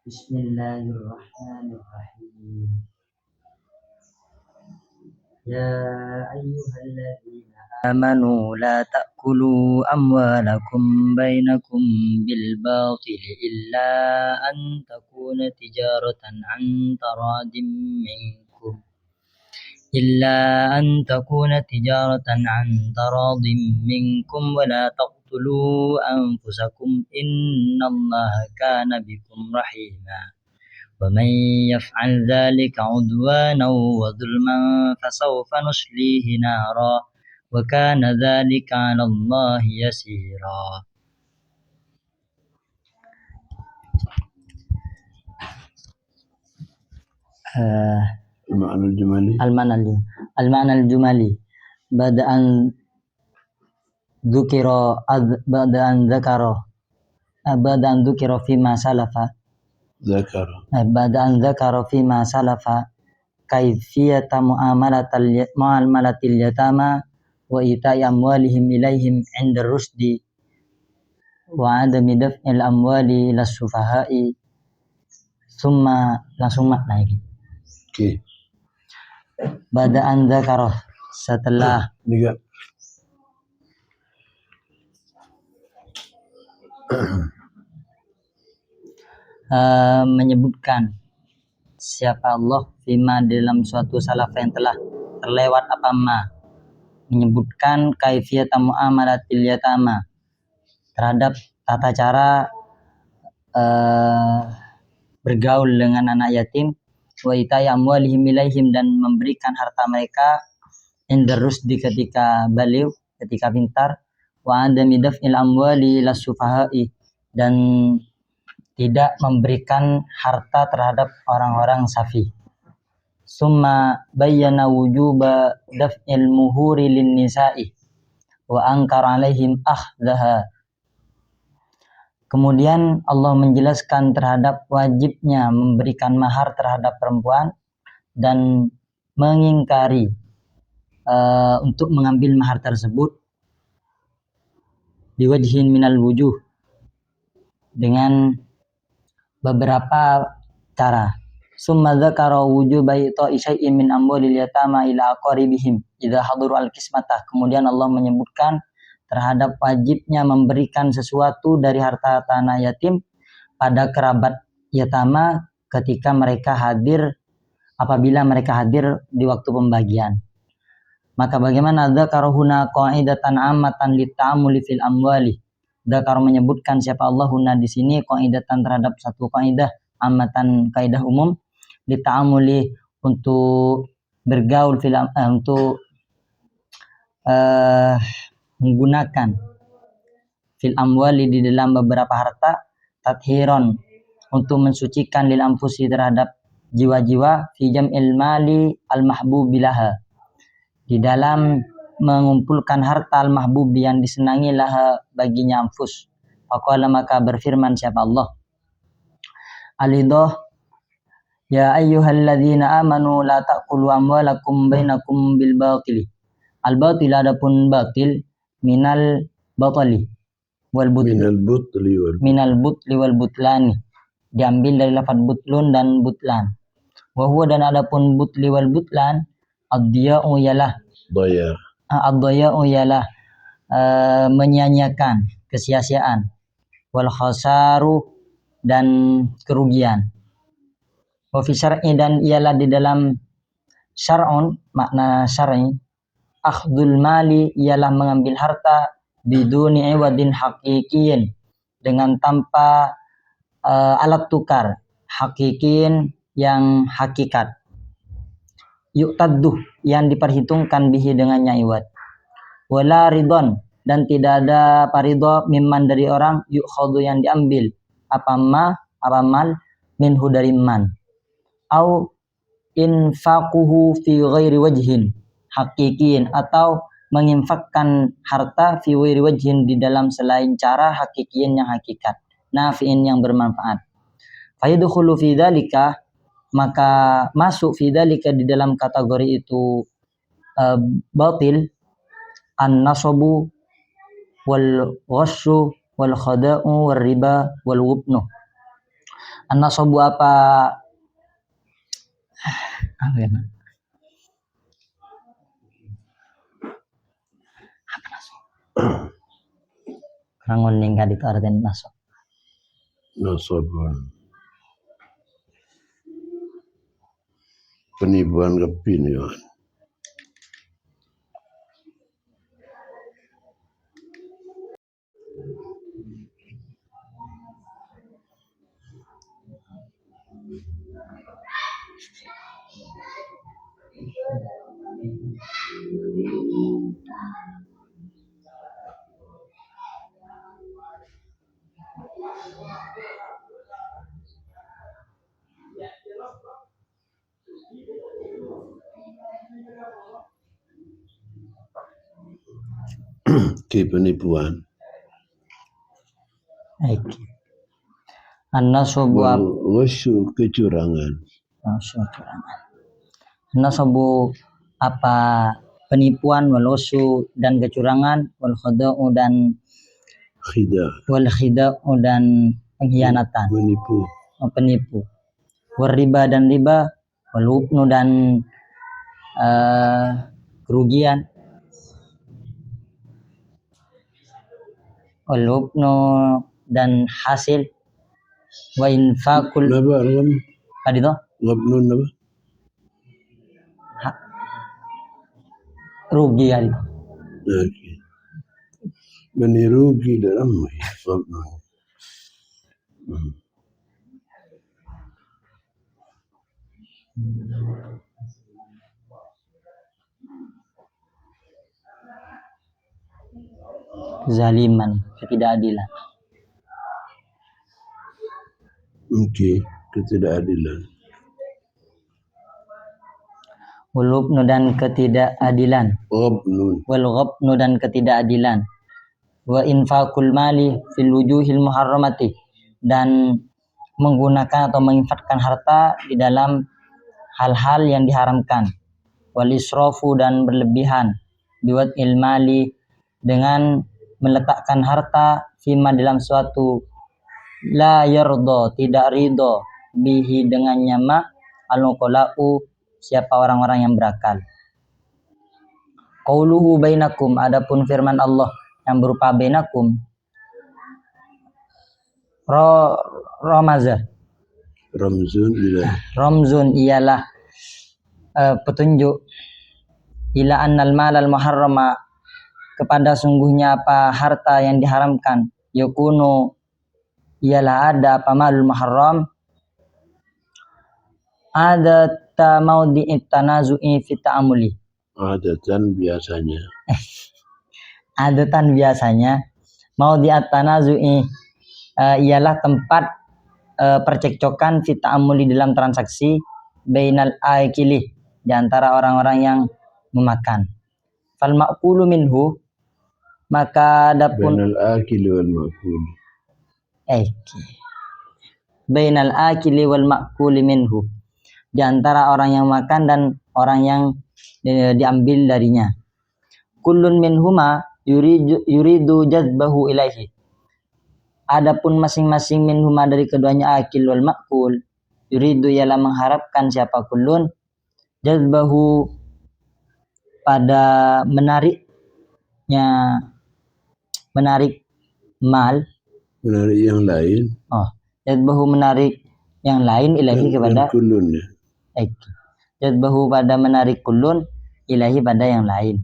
Bismillahirrahmanirrahim. Ya ayyuhalladzina amanu la ta'kulu amwalakum bainakum bil batil illa an takuna tijaratan an taradim minkum wa la taqtulu anfusakum innallaha kana bikum rahima. ومن يفعل ذلك عدوانا وظلما فسوف نصليه نارا وكان ذلك على الله يسيرا. المعنى الجمالي بعد أن ذكر فيما سلف بعد أن ذكر فيما سلف كيفية معاملة اليتامى وإيتاء أموالهم إليهم عند الرشد وعدم دفع الأموال إلى السفهاء ثم langsung makna ini. Bada an dzakara setelah menyebutkan siapa Allah fima dalam suatu salaf yang telah terlewat menyebutkan kaifiyat muamalatil yatama terhadap tata cara bergaul dengan anak yatim wa itaya amwalihim ilaihim dan memberikan harta mereka indar rusdi ketika baliugh, ketika pintar, wa adami daf'il amwali ila sufahai dan tidak memberikan harta terhadap orang-orang safi. Summa bayyana wujuba daf'il muhuri lin nisa'i wa ankara alaihim akhdaha. Kemudian Allah menjelaskan terhadap wajibnya memberikan mahar terhadap perempuan dan mengingkari untuk mengambil mahar tersebut biwajhin minal wujuh dengan beberapa cara. Summa dzakara wujuba ita'i syai'in min amwalil yatama ila aqrabihim idza hadaru al-qismatah. Kemudian Allah menyebutkan terhadap wajibnya memberikan sesuatu dari harta anak yatim pada kerabat yatama ketika mereka hadir, apabila mereka hadir di waktu pembagian. Maka bagaimana dzakara huna qaidatan ammatan litta'amuli fil amwali. Dzakar menyebutkan siapa Allah huna di sini qaidatan terhadap satu kaidah amatan, kaidah umum litta'amuli untuk bergaul untuk menggunakan fil amwali di dalam beberapa harta tathiron untuk mensucikan lil anfusi terhadap jiwa-jiwa fi jam'il mali al mahbubilaha di dalam mengumpulkan harta al mahbubi yang disenangi laha baginya anfus. Faqala maka berfirman siapa Allah alidoh ya ayyuhalladzina amanu la ta'kulu amwalakum bainakum bil batili. Al batil adapun batil minal batali wal butli minal butli wal butlani, diambil dari lafaz butlun dan butlan. Wa huwa dan adapun butli wal butlan ad-diya'u yalah ad-diya'u yalah menyia-nyiakan, kesia-siaan, wal khasaru dan kerugian. Wa fi syar'i dan ialah di dalam syar'un, makna syar'i, akhdul mali ialah mengambil harta biduni iwadin haqiqiyin dengan tanpa alat tukar, haqiqiyin yang hakikat, yu'tadduh yang diperhitungkan bihi dengannya iwad, wala ridon dan tidak ada paridho mimman dari orang, yu'khadu yang diambil apa mal minhu dari man, au infaquhu fi ghairi wajhin hakikin atau menginfakkan harta fi ghairi wajhin di dalam selain cara hakikin yang hakikat, nafi'in yang bermanfaat. Fayadkhulu fi dzalika maka masuk fi dzalika di dalam kategori itu batil an-nasabu wal ghassu wal khada'u wal riba wal wubnu. An-nasabu apa ya? Rangun ka dito artinya nasab. Nasabun. Penipuan kepinian. Penipuan. Baik. An-nasabu Wasu kecurangan. An-nasabu apa penipuan, wal wasu dan kecurangan, wal khada'u dan khida'u dan pengkhianatan. Penipu. Wal riba dan riba, wal hubnu dan kerugian. Wal hubnu dan hasil. Wa infakul tadi toh? Hubnun apa? Rugi ya. Okay. Menirugi dalam hubnun. Zaliman, ketidakadilan. Ketidakadilan. Wal dan ketidakadilan. Wal ghabnu dan ketidakadilan. Wa infakul mali fil wujuhil muharramati, dan menggunakan atau menginfakkan harta di dalam hal-hal yang diharamkan. Wal israfu dan berlebihan. Biwat ilmali, dengan meletakkan harta fima dalam suatu la yardo, tidak ridho, bihi dengannya ma al-uqala'u, siapa orang-orang yang berakal. Qauluhu bainakum, adapun firman Allah yang berupa bainakum, Ramzun ialah petunjuk, ila annal malal muharrama, kepada sungguhnya apa harta yang diharamkan, yakunu ialah ada apa malul muharram, ada maudhi'it tanazu'i fi ta'amuli. Adatan biasanya maudhi'at tanazu'i ialah tempat percekcokan fi ta'amuli dalam transaksi, bainal akili, di antara orang-orang yang memakan. Fal ma'kulu minhu, maka adapun bainal akili wal ma'kul. Bainal akili wal ma'kuli minhu, di antara orang yang makan dan orang yang diambil darinya. Kullun minhuma yuridu jadbahu ilaihi, adapun masing-masing minhuma dari keduanya akil wal ma'kul, yuridu ialah mengharapkan siapa kullun, jadbahu pada menarik mal, menarik yang lain. Jadbahu menarik yang lain ilahi kepada kullun. Jadbahu pada menarik kullun ilahi pada yang lain.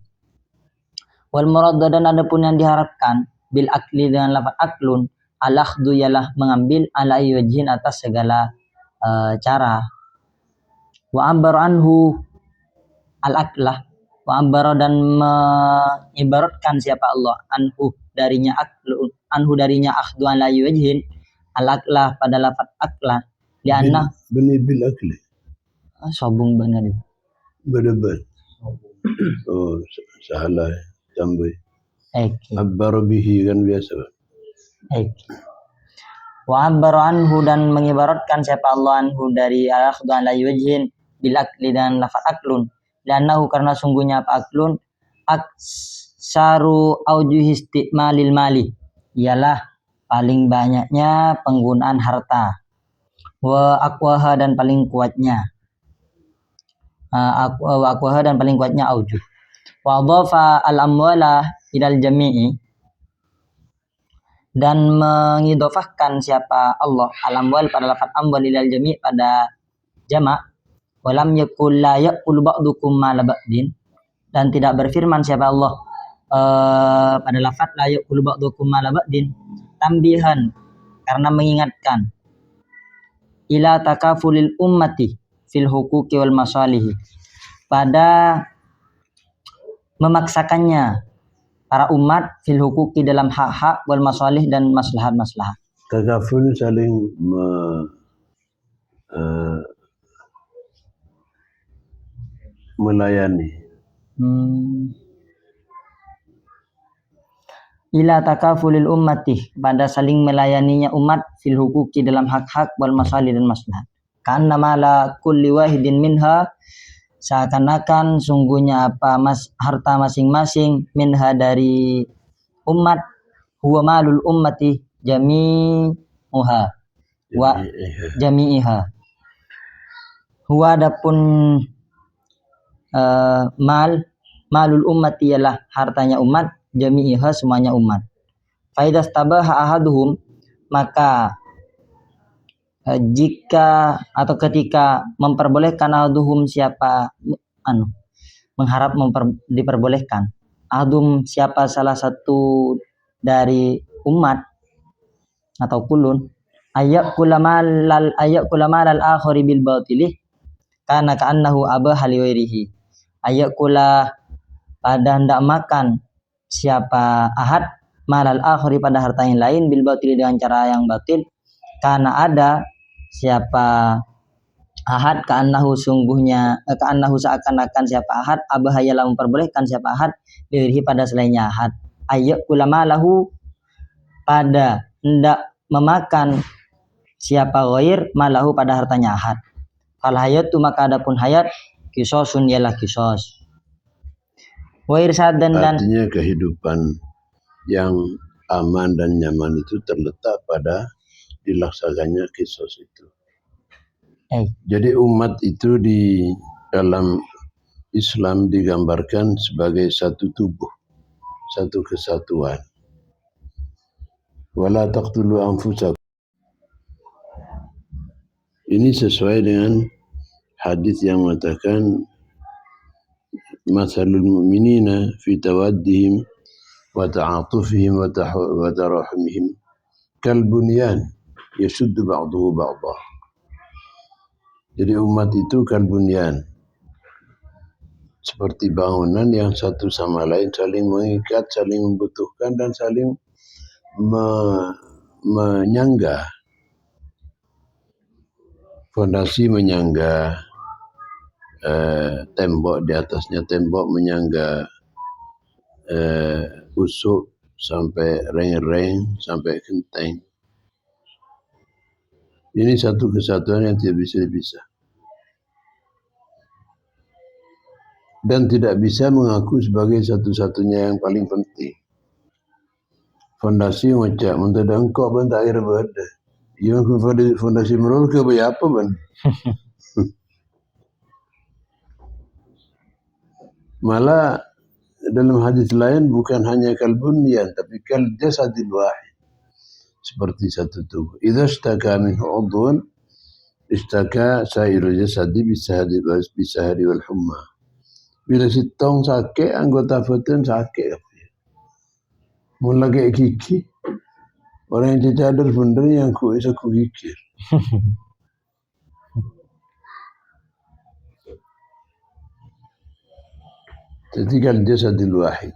Wal murad, dan adapun yang diharapkan bil akli dengan lafaz aklun, al-akhdhu ialah mengambil, ala wajhin atas segala cara. Wa ambar anhu al-aklah, wa ambara dan mengibaratkan siapa Allah anhu darinya aklu, anhu darinya akhdhu ala wajhin al-aklah pada lafaz aklah, lianna bil akli sobung benar itu benar. Salah tambah abbar bihi kan biasa. Wa abbar anhu, dan mengibaratkan siapa Allah anhu dari al-akhdhu ala wajhin bil akli dan lafaz aklun, liannahu karena sungguhnya apa aklun aksaru aujuhi istimalil mali, ialah paling banyaknya penggunaan harta. wa aqwaha dan paling kuatnya, wa aqwaha dan paling kuatnya aujuh. Wa adhafa al-amwala ilal jami'i, dan mengidhofahkan siapa Allah al-amwal pada lafaz amwal ilal jami' pada jamak. Walam yakul la yaqulu ba'dukum ma la ba'din, dan tidak berfirman siapa Allah pada lafaz la yaqulu ba'dukum ma la ba'din, tambihan, karena mengingatkan, ila takafulil ummati fil huquqi wal masalihi, pada memaksakannya para umat fil huquqi dalam hak-hak wal masalih dan maslahat-maslahat. Takaful saling melayani. Ila takafulil ummati, pada saling melayaninya umat fil huquqi dalam hak-hak wal masalih dan maslahat. Karena mala kulli wahidin minha, seakan-akan sungguhnya harta masing-masing minha dari umat, huwa malul ummati jami'uha wa jami'iha. Huwa adapun malul ummati ialah hartanya umat, jami'iha semuanya umat. Faidas tabaha ahaduhum, maka jika atau ketika memperbolehkan ahaduhum siapa diperbolehkan ahadum siapa salah satu dari umat atau kulun ayakula malal akhari bil batilih kana ka'annahu abaha liwairihi, ayakula pada hendak makan siapa ahad malal akhari pada harta yang lain bil batil dengan cara yang batil, karena ada siapa ahad ka'annahu sungguhnya ka'annahu seakan-akan siapa ahad abahayalah memperbolehkan siapa ahad dirihi pada selainnya ahad, ayyakula malahu pada hendak memakan siapa ghair malahu pada hartanya ahad. Fal hayatu, maka adapun hayat kisosun ialah kisos. Wa irsad dan artinya kehidupan yang aman dan nyaman itu terletak pada dilaksananya kisos itu. Jadi umat itu di dalam Islam digambarkan sebagai satu tubuh, satu kesatuan. Wala taqtulu anfusakum. Ini sesuai dengan hadis yang mengatakan masalul mu'minina fi tawaddihim wa ta'atufihim wa tarahumihim kal bunyan yashuddu ba'duhu ba'dah. Jadi umat itu kal bunyan, seperti bangunan yang satu sama lain saling mengikat, saling membutuhkan dan saling menyangga. Fondasi menyangga tembok, di atasnya tembok menyangga usuk sampai reng-reng sampai genteng. Ini satu kesatuan yang tidak bisa dipisah. Dan tidak bisa mengaku sebagai satu-satunya yang paling penting. Fondasi macam mentada engkau pun tak kira berada. Yang fondasi merol ke apa ban? Malah dalam hadis lain bukan hanya kalbunyan, tapi kal jasadil wahid, seperti satu tubuh. Idza ishtaka minhu udhun ishtaka sairu jasadi bisahari wal humma. Bila si tong sakit, anggota badan sakit. Mula kayak gigi, orang yang cadar bener yang ku bisa ku gigir. Jadi kan jasadil wahid.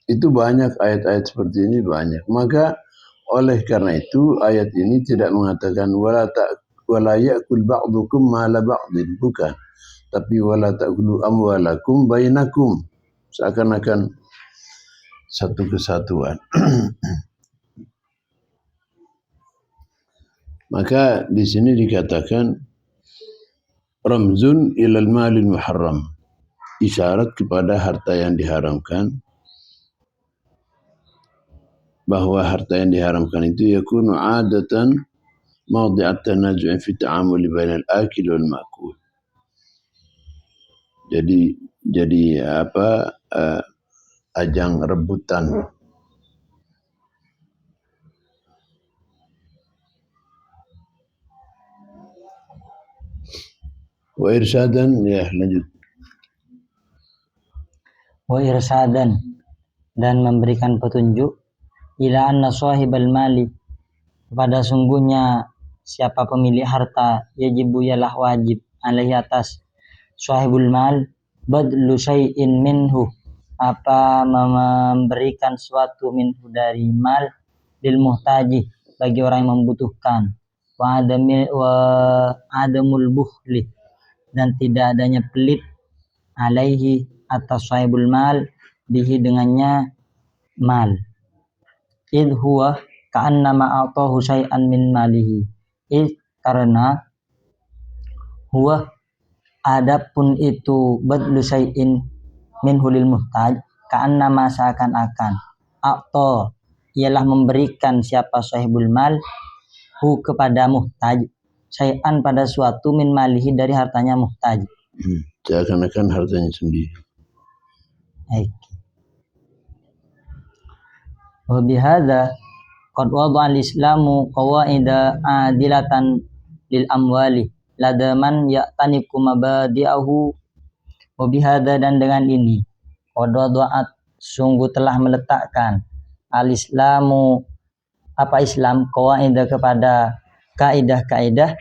Itu banyak ayat-ayat seperti ini banyak. Maka oleh karena itu ayat ini tidak mengatakan wala ya'kul ba'dukum ma la ba'din, bukan. Tapi wala ta'kulu amwalakum bainakum, seakan-akan satu kesatuan. Maka di sini dikatakan ramzun ilal malil muharram, isyarat kepada harta yang diharamkan, bahwa harta yang diharamkan itu yakunu adatan موضع التنازع في التعامل بين الآكل والمأكول. Jadi apa ajang rebutan. Wa irsadan, ya lanjut. Wa irsadan, dan memberikan petunjuk ila anna sahibal mali, kepada sungguhnya siapa pemilik harta, yajibu yalah wajib alaihi atas sahibul mal badlu syai'in minhu, apa memberikan suatu minhu dari mal lil muhtaji, bagi orang yang membutuhkan, wa adamul bukhli, dan tidak adanya pelit, alaihi atas sahibul mal, bihi dengannya mal, id huwa ka'annama a'tahu syai'an min malihi, karena huwa adapun itu badlu syai'in minhu lil muhtaj, ka'annama seakan-akan, a'ta ialah memberikan siapa sahibul mal hu kepada muhtaj, syai'an pada suatu min malihi dari hartanya muhtaj. Seakan-akan hartanya sendiri. Wa bihadza qad wada'a al-islamu qawaida adilatan lil amwali ladaman ya'taniku mabadi'ahu. Wa bihadza, dan dengan ini, qad wada'at, sungguh telah meletakkan, al-islamu apa Islam, qawaida kepada kaidah-kaidah,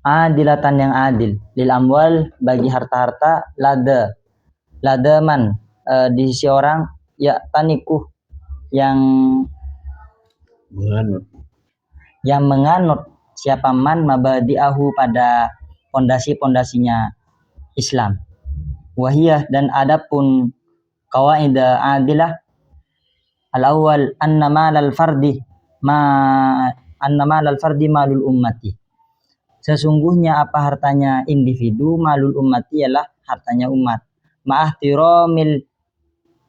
adilatan yang adil, lil amwal bagi harta-harta, ladaman di sisi orang, ya taniku yang menganut siapa man mabadi'ahu pada pondasi-pondasinya Islam. Wahiyah, dan adapun kawaidah adilah, al-awwal anna malal fardi malul ummati, sesungguhnya apa hartanya individu, malul ummati ialah hartanya umat, ma'ahtiramil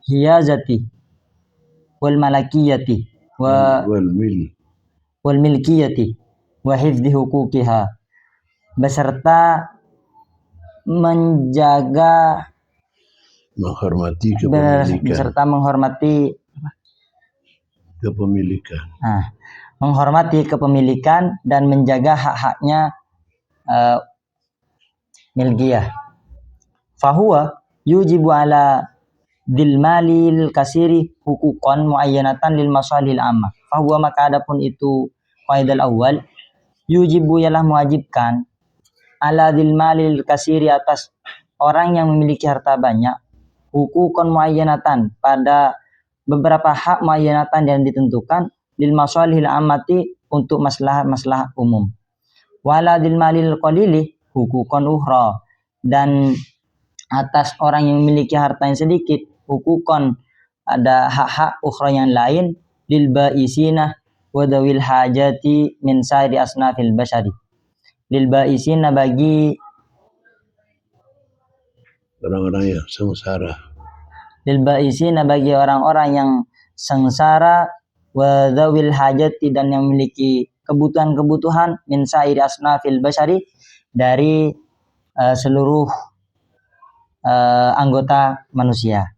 hiyazati wal malakiyati wal milkiyati wa hifdhi huquqiha, beserta menjaga, menghormati kepemilikan, beserta menghormati kepemilikan. Menghormati kepemilikan dan menjaga hak-haknya milkiyah. Fahuwa yujibu ala dil malil kasiri hukukon muayyanatan lil masalihil amma. Fahuwa, maka adapun itu qaidal awal, yujibu ialah mewajibkan, ala dil malil kasiri atas orang yang memiliki harta banyak, hukukon muayyanatan pada beberapa hak muayyanatan yang ditentukan, lil masalihil ammati untuk masalah-masalah umum. Wala dil malil qalili hukukon ukhra, dan atas orang yang memiliki harta yang sedikit, hukukon ada hak-hak ukhra yang lain, lil baisina wa dawil hajati min sairi asnafil bashari, lil baisina bagi orang-orang yang sengsara, lil baisina bagi orang-orang yang sengsara, wa dawil hajati, dan yang memiliki kebutuhan-kebutuhan, min sairi asnafil bashari, dari seluruh anggota manusia.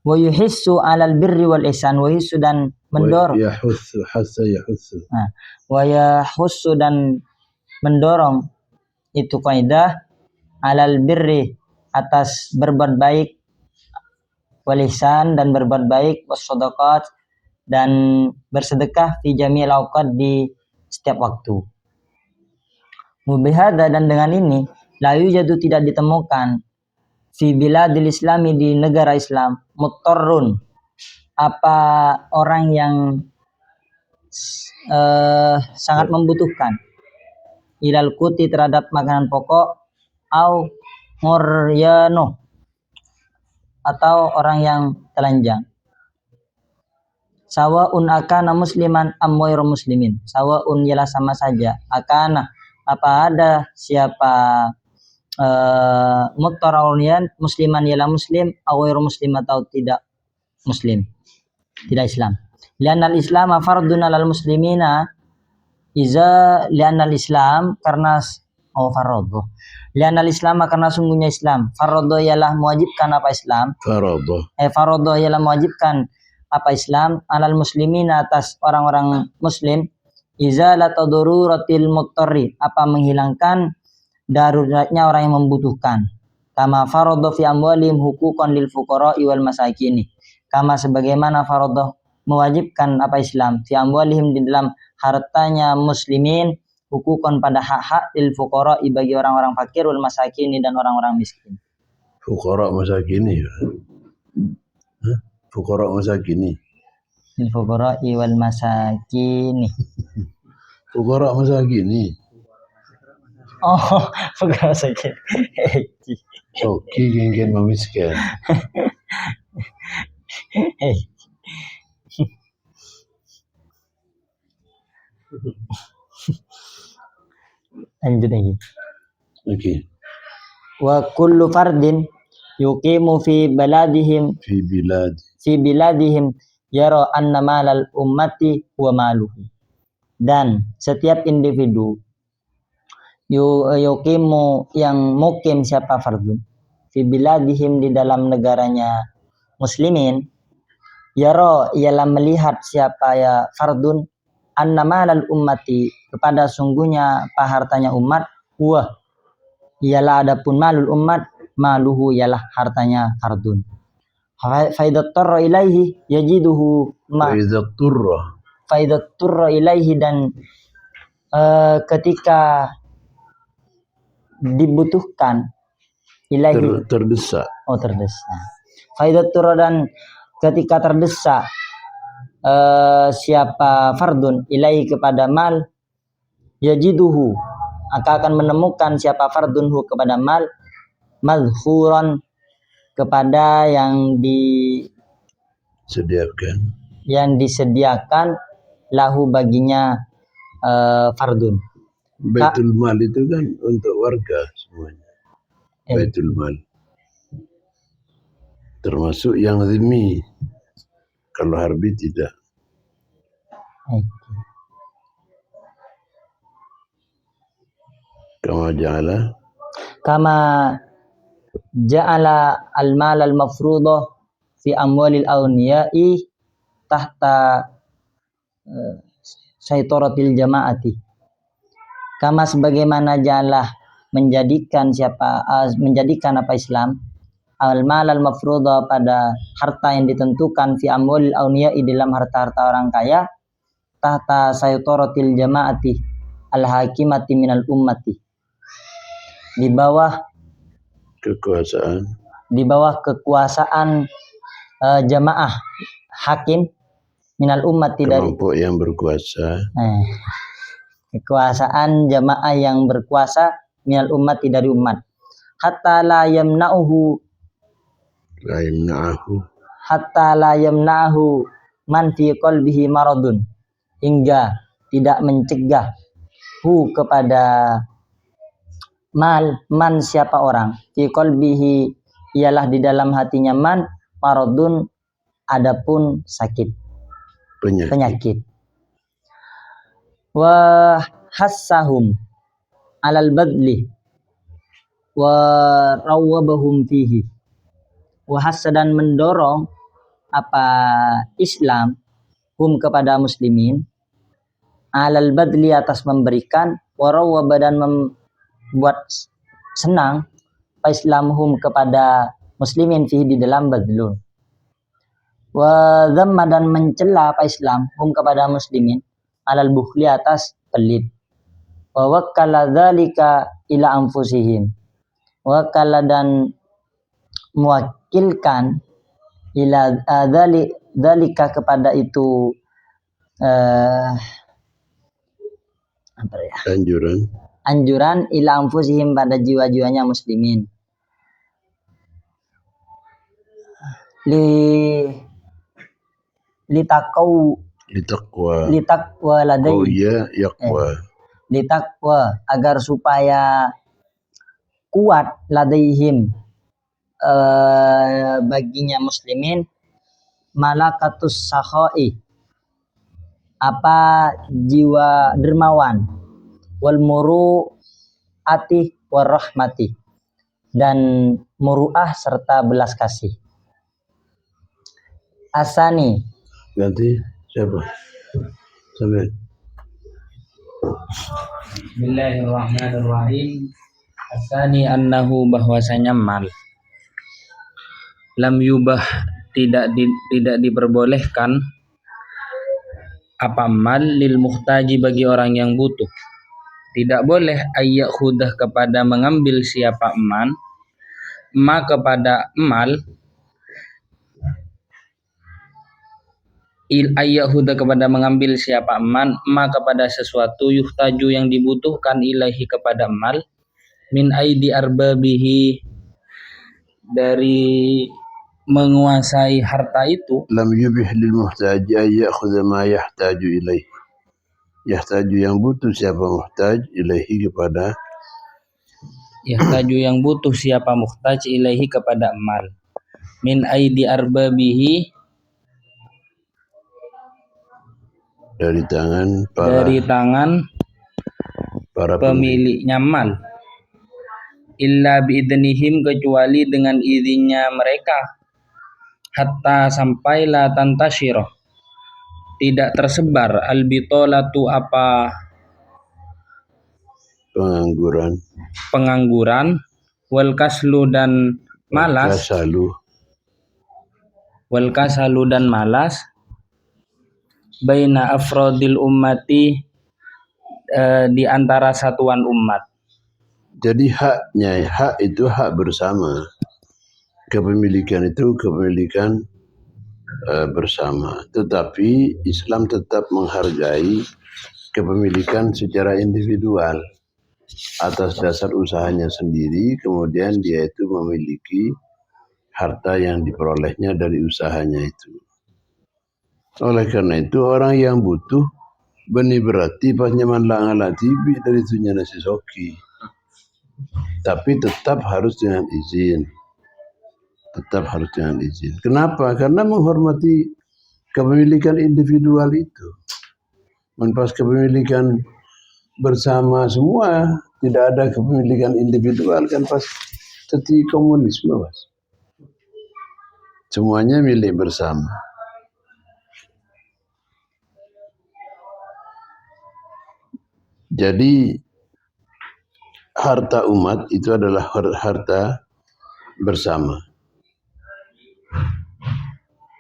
Wa yuhissu 'alal birri wal ihsan, wa yuhissu, dan mendorong, wa yahussu, dan mendorong, itu kaidah, 'alal birri atas berbuat baik, wal ihsan, dan berbuat baik, was shadaqat, dan bersedekah, fi jami'il awqat, di setiap waktu. Mubihada, dan dengan ini, la yujadu, tidak ditemukan, fi biladil islami, di negara Islam, muttarrun apa orang yang sangat membutuhkan, ilal kuti, terhadap makanan pokok, au muryano, atau orang yang telanjang, sawaun akana musliman am ghairu muslimin, sawaun ialah sama saja, akana apa ada siapa muttarrunian musliman ialah muslim, au ghairu muslim, atau tidak muslim, tidak Islam. Li'anna al-Islam fardun 'alal muslimina li'anna al-Islam karena faradu. Li'anna al-Islam karena sungguhnya Islam. Faradu ialah mewajibkan apa Islam? Farada. Faradu ialah mewajibkan apa Islam 'alal muslimina atas orang-orang muslim izalatu daruratil muttari apa menghilangkan daruratnya orang yang membutuhkan. Kama faradu fi amwalihim huquqan lil fuqara'i wal masakini. Kama sebagaimana faradu mewajibkan apa Islam fi amwalihim di dalam hartanya muslimin hukukan pada hak-hak lil fuqara bagi orang-orang fakir wal masakini dan orang-orang miskin. Fuqara masakini. Fuqara masakini. Lil fuqara wal masakini. Fuqara masakini. Oh, fuqara masakini. Oke, genggen memiskin. Lanjut lagi. Oke. Wa kullu fardin yuqimu fi biladihim yara anna malal ummati wa maluhu. Dan setiap individu yuqimu yang mukim siapa fardun fi biladihim di dalam negaranya muslimin yara ialah melihat siapa ya fardun anna malal ummati kepada sungguhnya hartanya umat ialah adapun malul umat maluhu ialah hartanya fardun. Faidatturra ilaihi yajiduhu faidatturra ilaihi dan ketika dibutuhkan ilaihi terdesak. Faidatturra dan ketika terdesak siapa fardun ilaihi kepada mal yajiduhu akan menemukan siapa fardunhu kepada mal madhuran kepada yang disediakan lahu baginya fardun. Baitul mal itu kan untuk warga semuanya. Baitul mal termasuk yang zimmi, kalau harbi tidak. Kama ja'ala al-mal al-mafruḍa fi amwalil awniya'i tahta saitaratil jama'ati. Kama sebagaimana ja'ala menjadikan apa Islam al-mal al-mafruḍa pada harta yang ditentukan fi amwalil awniya'i dalam harta-harta orang kaya tahta saitaratil jama'ati al-hakimati minal ummati. Di bawah kekuasaan jamaah hakim minal ummati dari kelompok yang berkuasa. Kekuasaan jamaah yang berkuasa minal ummati dari umat. Hatta la yamna'uhu man fi qalbihi maradun hingga tidak mencegah kepada man siapa orang fi qalbihi ialah di dalam hatinya man maradun adapun sakit penyakit wa hassahum alal badli wa rawwabahum fihi wa hassa dan mendorong apa Islam kepada muslimin alal badli atas memberikan wa rawwaba dan membuat senang Islamhum kepada muslimin fihi di dalam badlun wa dhamma dan mencela Islam kepada muslimin alal bukhli atas pelit wa wakkala dzalika ila anfusihim wakkala dan mewakilkan ila dzalika kepada itu anjuran ila anfusihim pada jiwa-jiwanya muslimin litakwa agar supaya kuat ladaihim baginya muslimin malakatus sakhai apa jiwa dermawan, wal muru'ati warahmati, dan muru'ah serta belas kasih. Asani, Ganti siapa? Sampai. Bismillahirrahmanirrahim. Asani annahu, bahwasanya mal lam yubah, tidak diperbolehkan apa mal lil muhtaji, bagi orang yang butuh. Tidak boleh ayyahudah, kepada mengambil siapa ma kepada mal, ayyahuda kepada mengambil siapa ma kepada sesuatu, yuhtaju yang dibutuhkan, ilahi kepada mal, min aidi arbabihi, dari menguasai harta itu. Lam yubih lil muhtaji ay ya'khudha ma yahtaju ilaih. Yahtaju yang butuh siapa muhtaj ilaihi kepada. Yahtaju yang butuh siapa muhtaj ilaihi kepada mal, min aidi arbabihi, dari tangan para pemiliknya mal, illa biidnihim, kecuali dengan izinnya mereka, hatta sampailah tantasyirah, tidak tersebar, albitolatu, apa pengangguran, wal kaslu, dan malas, wal kasalu, dan malas, baina afrodil ummati, di antara satuan umat. Jadi hak itu hak bersama. Kepemilikan itu kepemilikan bersama. Tetapi Islam tetap menghargai kepemilikan secara individual atas dasar usahanya sendiri. Kemudian dia itu memiliki harta yang diperolehnya dari usahanya itu. Oleh karena itu orang yang butuh benih berarti pas nyaman langalah tibi dari tunya nasi soki, tapi tetap harus dengan izin. Kenapa? Karena menghormati kepemilikan individual itu. Pas kepemilikan bersama semua, tidak ada kepemilikan individual, kan pas seperti komunisme, Mas. Semuanya milik bersama. Jadi harta umat itu adalah harta bersama.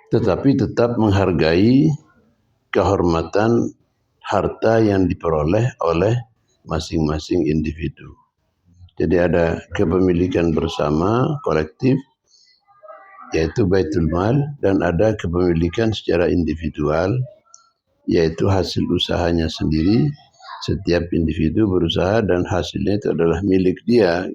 Tetapi tetap menghargai kehormatan harta yang diperoleh oleh masing-masing individu. Jadi ada kepemilikan bersama kolektif, yaitu baitul mal, dan ada kepemilikan secara individual, yaitu hasil usahanya sendiri. Setiap individu berusaha dan hasilnya itu adalah milik dia.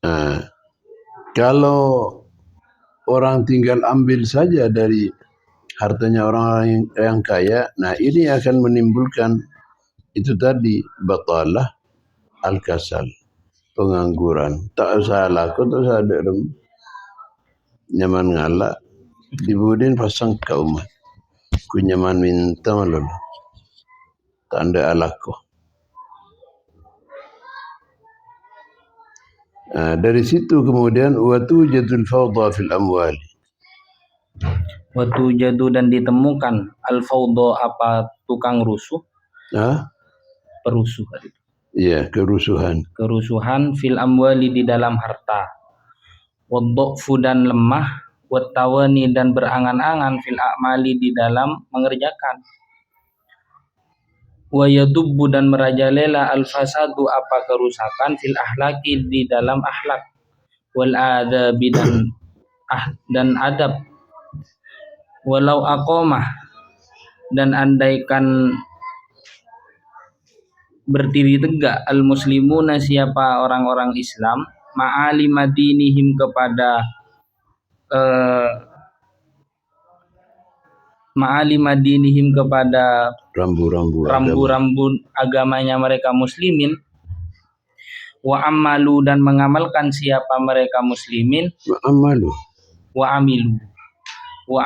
Nah, kalau orang tinggal ambil saja dari hartanya orang yang kaya, nah ini akan menimbulkan itu tadi batalah al-kasal, pengangguran. Tak usah laku, tak usah ada nyaman ngalak, dibudin pasang ke umat. Ku nyaman minta malu, tak ada alaku. Nah, dari situ kemudian watujadul fawda fil amwali. Watujadu, dan ditemukan al-fawda, apa tukang rusuh. Perusuh tadi. Iya, kerusuhan. Kerusuhan fil amwali, di dalam harta. Waddu'fu, dan lemah. Wattawani, dan berangan-angan fil a'mali, di dalam mengerjakan. Wa yadubbu, dan merajalela al-fasadu, apa kerusakan, fil ahlaki, di dalam akhlak. Wal adabi, dan adab. Walau aqomah, dan andaikan berdiri tegak, al-muslimuna, siapa orang-orang Islam, ma'ali madinihim, kepada ma'ali madinihim, kepada rambu-rambu agamanya mereka muslimin, wa amalu, dan mengamalkan siapa mereka muslimin, wa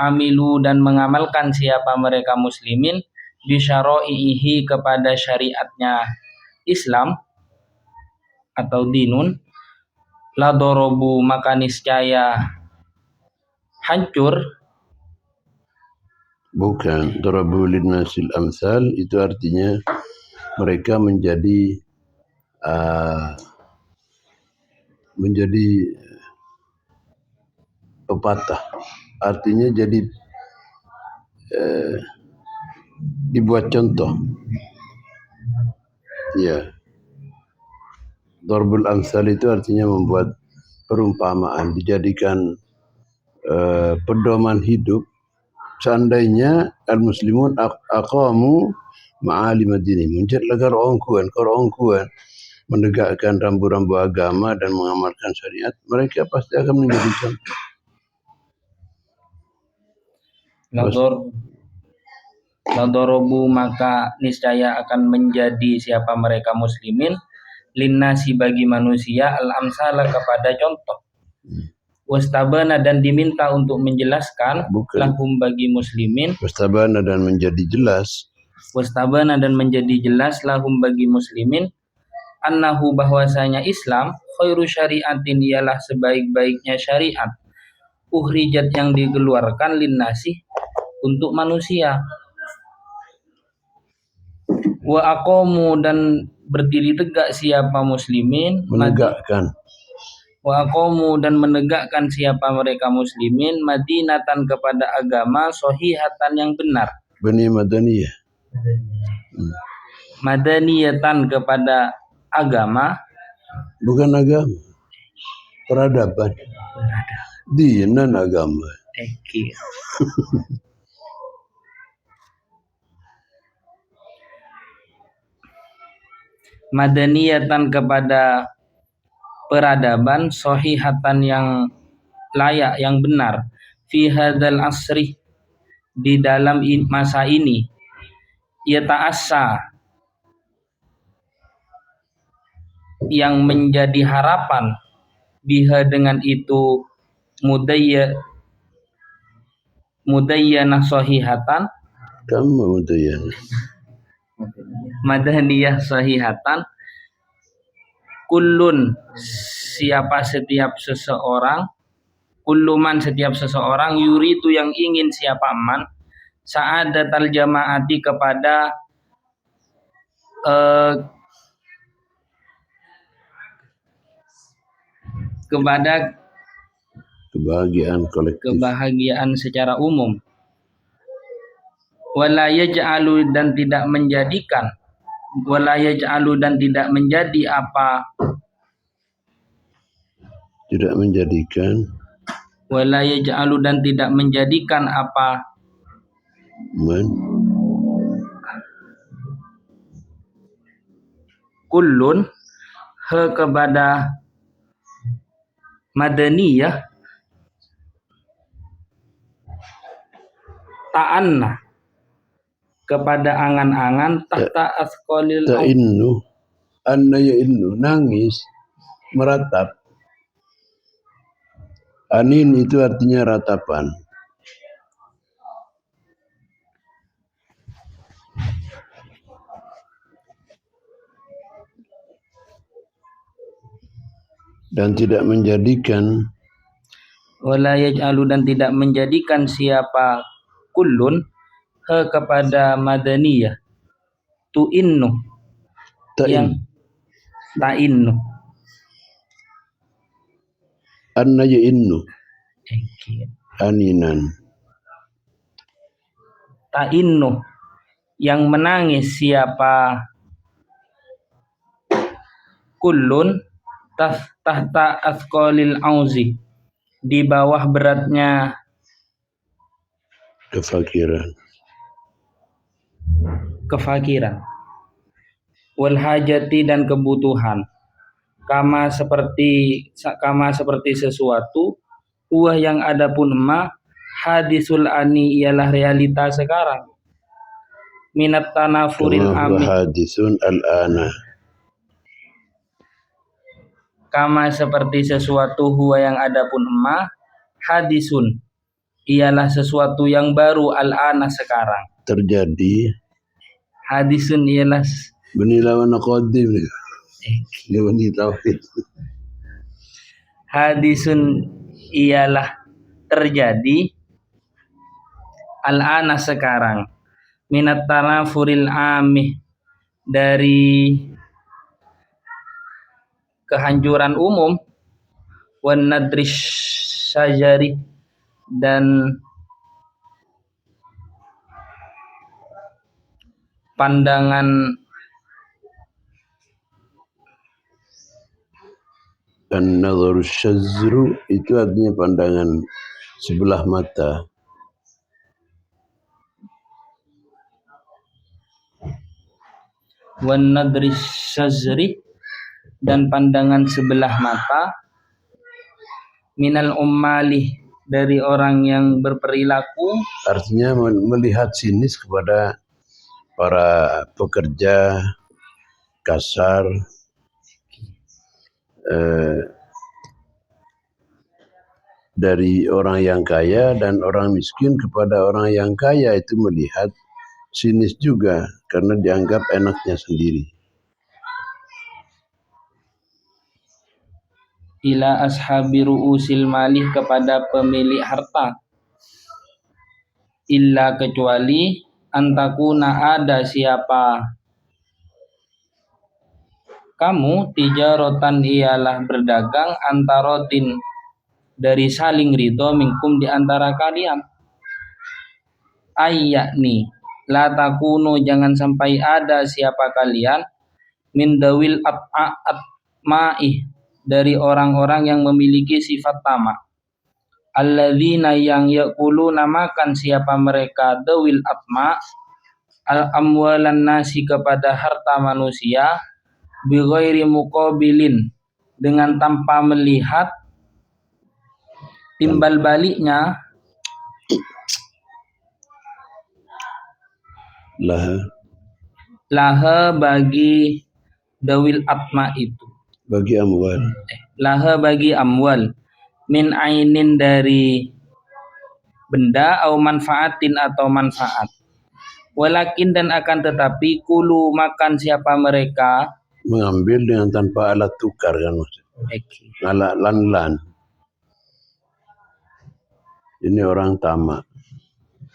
amilu dan mengamalkan siapa mereka muslimin bisyara'ihi kepada syariatnya Islam atau dinun, la dorobu maka niscaya hancur. Bukan, darabu linnasil amsal itu artinya mereka menjadi pepatah, artinya jadi dibuat contoh. Ya, darbul amsal itu artinya membuat perumpamaan, dijadikan pedoman hidup. Seandainya al-muslimun aqamu ma'alim ad-din, menjadikan orang kuat menegakkan rambu-rambu agama dan mengamalkan syariat, mereka pasti akan menjadi contoh. Ladorobu maka niscaya akan menjadi siapa mereka muslimin linnasi bagi manusia al-amsala kepada contoh. Wastabana dan diminta untuk menjelaskan lahum bagi muslimin. Wastabana dan menjadi jelas. Wastabana dan menjadi jelas lahum bagi muslimin annahu bahwasanya Islam khairu syariatin ialah sebaik-baiknya syariat uhrijat yang dikeluarkan linnasi untuk manusia. Wa aqamu dan berdiri tegak siapa muslimin menegakkan. Wa aqamu dan menegakkan siapa mereka muslimin madinatan kepada agama sahihatan yang benar. Bani madaniyah. Madaniyatan kepada agama, bukan agama, peradaban. Dinan agama. Madaniyatan kepada peradaban sahihatan yang layak, yang benar, fi hadzal asri di dalam masa ini, yata'assa yang menjadi harapan, biha dengan itu mudayyanah sahihatan, kamu mudayyanah madaniyah sahihatan, kullun siapa setiap seseorang, kulluman setiap seseorang, yuritu yang ingin siapa man, sa'adatal jamaati kepada kebahagiaan kolektif, kebahagiaan secara umum. Wala yaj'alu dan tidak menjadikan, wala yaj'alu dan tidak menjadi apa, tidak menjadikan, wala yaj'alu dan tidak menjadikan apa, kullun kepada madaniyah ta'anna kepada angan-angan tahta asqalil ta'innu anna ya'innu nangis meratap. Anin itu artinya ratapan. Dan tidak menjadikan, wala yaj'alu dan tidak menjadikan siapa kullun kepada madaniyah tu'innu yang ta'innu anna ya'innu aninan ta'innu yang menangis siapa kullun tahta asqalil auzi di bawah beratnya kefakiran wal hajati dan kebutuhan, kama seperti sesuatu, huwa yang adapun ma hadisul ani ialah realita sekarang, minat tanafuril amin hadisun al-ana, kama seperti sesuatu huwa yang adapun ma hadisun ialah sesuatu yang baru al-ana sekarang. terjadi. Hadisun ialah Beni lawan qadim ni. Dia beni tauhid. hadisun ialah terjadi al-ana sekarang. Minat tanafuril amih dari kehancuran umum, wan nadris syajari dan pandangan An-nadharu syazru itu artinya pandangan sebelah mata. wan nadris syajari dan pandangan sebelah mata, minal ummali dari orang yang berperilaku, Artinya melihat sinis kepada para pekerja kasar, dari orang yang kaya dan orang miskin kepada orang yang kaya itu melihat sinis juga karena dianggap enaknya sendiri. ila ashabi ru'usil malih kepada pemilik harta, illa kecuali antakuna ada siapa kamu, tijarotan ialah berdagang, antarotin dari saling ridho, minkum di antara kalian. Ayyakni la takunu jangan sampai ada siapa kalian, min dawil atma'ih dari orang-orang yang memiliki sifat tamak. Alladzina yang yaquluna makan siapa mereka dawil atma' al-amwalan nasi kepada harta manusia, bighairi muqabilin dengan tanpa melihat timbal baliknya laha bagi dawil atma itu, bagi amwal, laha bagi amwal, min ainin dari benda, au manfaatin atau manfaat. Walakin dan akan tetapi kulu makan siapa mereka, mengambil dengan tanpa alat tukar kan maksudnya. Alat lan. Ini orang tamak.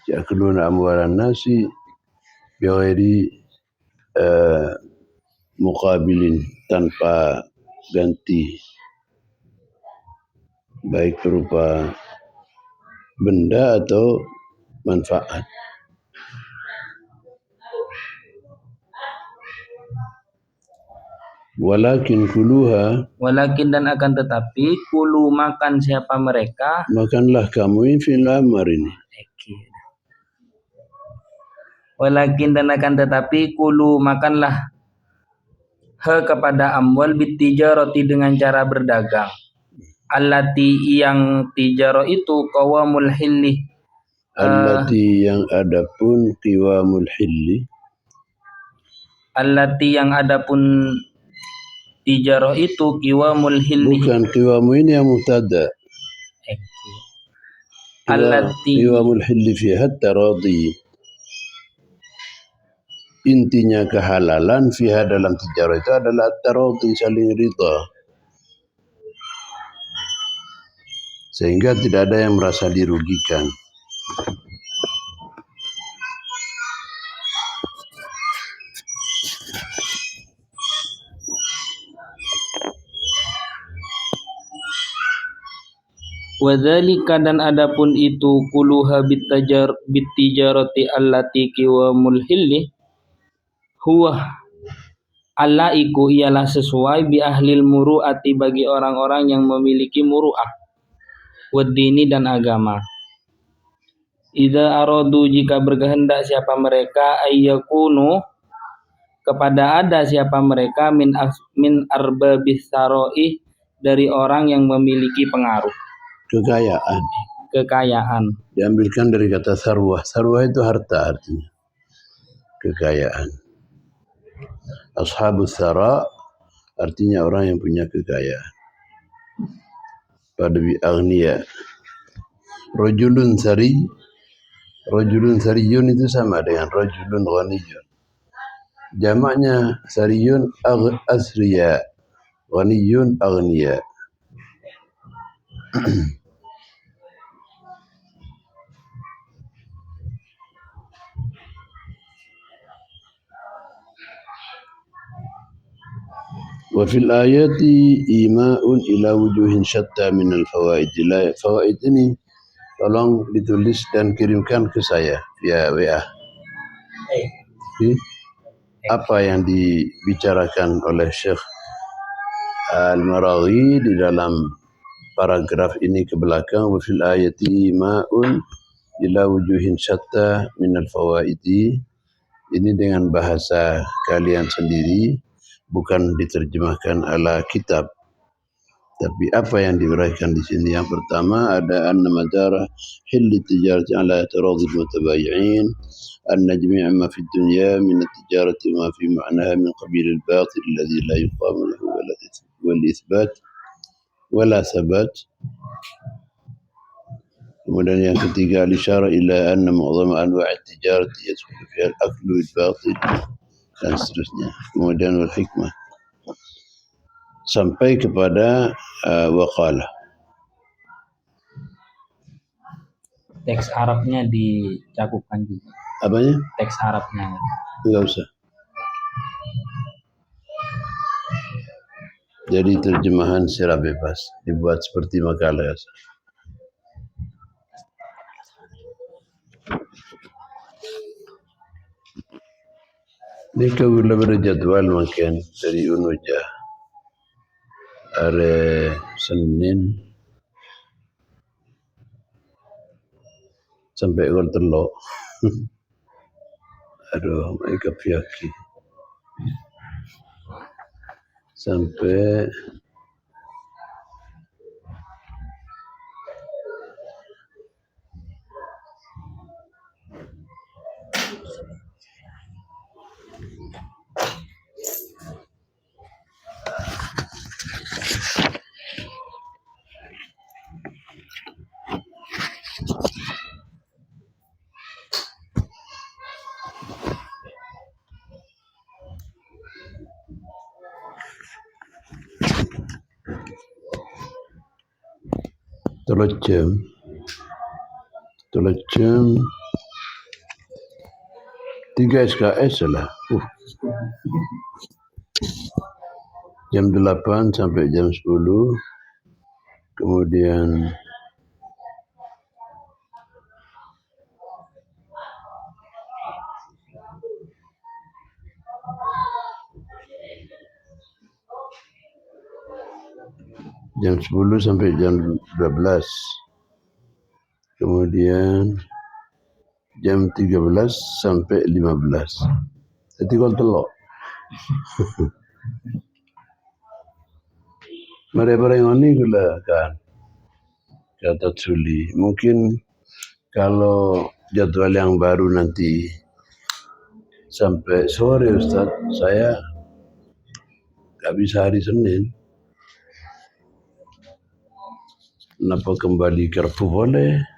Ya'kuluna amwalan nasi bighairi muqabilin, tanpa ganti, baik berupa benda atau manfaat. Walakin kuluha, walakin dan akan tetapi kulu makan siapa mereka, makanlah kamu fil amar ini. Walakin dan akan tetapi kulu makanlah kepada amwal bitijarati dengan cara berdagang. Allati yang tijaro itu qawamul hilli. Allati yang adapun qiwamul hilli. Allati yang adapun tijaro itu qiwamul hilli. Bukan qiwamu ini yang mubtada. Allati qiwamul hilli fiha taradi. Intinya kehalalan fiha dalam tijarah itu adalah taradi, saling ridha. Sehingga tidak ada yang merasa dirugikan. Wadzalika dan adapun itu kuluha bitijarati allati qiwamul hilli huwa alaiku ialah sesuai bi ahlil muru'ati bagi orang-orang yang memiliki muru'ah waddini dan agama. Idza aradu jika berkehendak siapa mereka ayyakunu kepada ada siapa mereka min arbabis saroi dari orang yang memiliki pengaruh, kekayaan. Diambilkan dari kata sarwah. Sarwah itu harta artinya. Kekayaan. Ashabus sara artinya orang yang punya kekayaan. Pada agniya. Rajulun sari, rajulun sariyun itu sama dengan rajulun ghaniyun. Jamaknya sariyun asriya, ghaniyun aghniya. وفي الآيات إيماء إلى وجوه شتى من الفوائد. Fawaid ini tolong ditulis dan kirimkan ke saya via WA. Apa yang dibicarakan oleh Syekh Al-Maraghi di dalam paragraf ini ke belakang, wa fil ayati ma'un ila wujuhin syatta minal fawaidi, ini dengan bahasa kalian sendiri, bukan diterjemahkan ala kitab. Tapi apa yang diuraikan di sini, yang pertama ada anna madara hilli tijarati ala taradhi mutabayi'in, anna jami'a ma fi dunya min at-tijarati ma fi ma'naha min qabil al-batil alladhi la yuqamu lahu wal ithbat wala sabat. Kemudian yang ketiga al-isyara ila anna mu'dhama anwa' at-tijarati yadkhulu fiha al-aklu bil-batil dan seterusnya. Kemudian wal hikmah sampai kepada waqala. Teks Arabnya dicakupkan juga. Apanya? Teks Arabnya. Enggak usah. Jadi terjemahan secara bebas, dibuat seperti makalah. Ini kalau berjadwal mungkin dari Unuja hari Senin sampai Gortelo. Aduh, mereka piaki sampai Telajam 3 SKS lah. Jam 8 sampai jam 10. Kemudian jam 10 sampai jam 12. Kemudian jam 13 sampai 15. Jadi kalau telok. Mereka yang ini gula kan kata Suli. Mungkin kalau jadwal yang baru nanti sampai sore Ustaz, saya nggak bisa hari Senin. Kenapa kembali ke Rabu boleh?